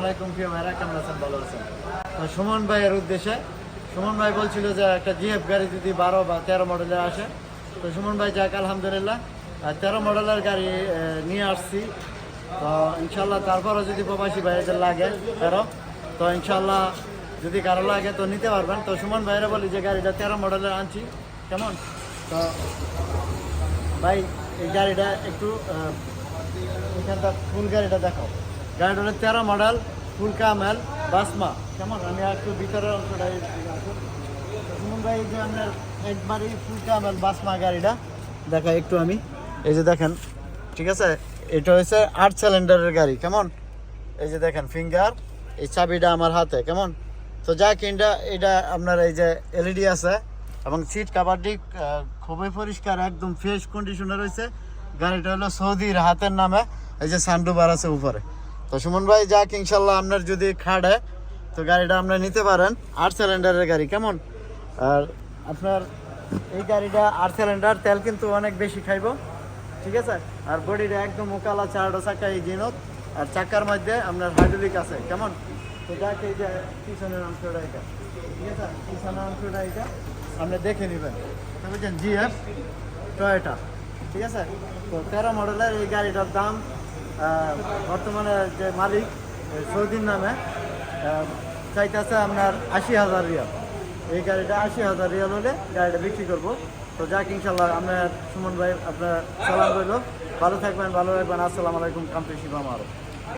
আলাইকুম প্রিয় ভাইরা, কেমন আছেন? ভালো আছেন? তো সুমন ভাইয়ের উদ্দেশ্যে, সুমন ভাই বলছিল যে একটা জিএফ গাড়ি যদি 12 বা 13 মডেলের আসে, তো সুমন ভাই যাক আলহামদুলিল্লাহ 13 মডেলের গাড়ি নিয়ে আসছি। তো ইনশাল্লাহ তারপরে যদি প্রবাসী ভাইদের লাগে তো ইনশাল্লাহ যদি কারো লাগে তো নিতে পারবেন। তো সুমন ভাইয়েরা বলি যে গাড়িটা 13 মডেলের আনছি, কেমন? তো ভাই এই গাড়িটা একটু এখানটা ফুল গাড়িটা দেখাও। গাড়িটা হলো 13 মডেল, ফুল কামেল বাসমা, কেমন? আমি একটু ভিতরের অংশটাই সুমন ভাই যে আপনার একবারই ফুল কামেল বাসমা গাড়িটা দেখা একটু আমি, এই যে দেখেন, ঠিক আছে? এটা হচ্ছে 8 সিলিন্ডারের গাড়ি, কেমন? এই যে দেখেন ফিঙ্গার, এই চাবিটা আমার হাতে, কেমন? তো যা কিনটা এটা আপনার এই যে এলইডি আছে এবং সিট কাভারটি খুবই পরিষ্কার, একদম ফ্রেশ কন্ডিশনে রয়েছে। গাড়িটা হলো সৌদির হাতের নামে, এই যে সানরুফ আছে উপরে। তো সুমন ভাই যাক ইনশাল্লাহ আপনার যদি খাড়ে তো গাড়িটা আপনার নিতে পারেন। 8 সিলিন্ডারের গাড়ি, কেমন? আর আপনার এই গাড়িটা 8 সিলিন্ডার, তেল কিন্তু অনেক বেশি খাইব, ঠিক আছে? আর বডিটা একদম উকালা, চারটা চাকা এই জিনত, আর চাকার মধ্যে আপনার হাইড্রোলিক আছে, কেমন? তো যাক এই যে পিছনের অংশটা এটা, ঠিক আছে? পিছনের অংশটা এটা আপনি দেখে নেবেন, বুঝছেন? জিএফ টয়োটা, ঠিক আছে? তো 13 মডেলের এই গাড়িটার দাম বর্তমানে যে মালিক সৌদির নামে চাইতেছে আপনার 80,000 রিয়াল। এই গাড়িটা 80,000 রিয়াল হলে গাড়িটা বিক্রি করবো। তো যাক ইনশাল্লাহ আপনার সুমন ভাই, আপনার সালাম রইল, ভালো থাকবেন, ভালো রাখবেন। আসসালামু আলাইকুম, কামপ্লিট শিবাম আরো।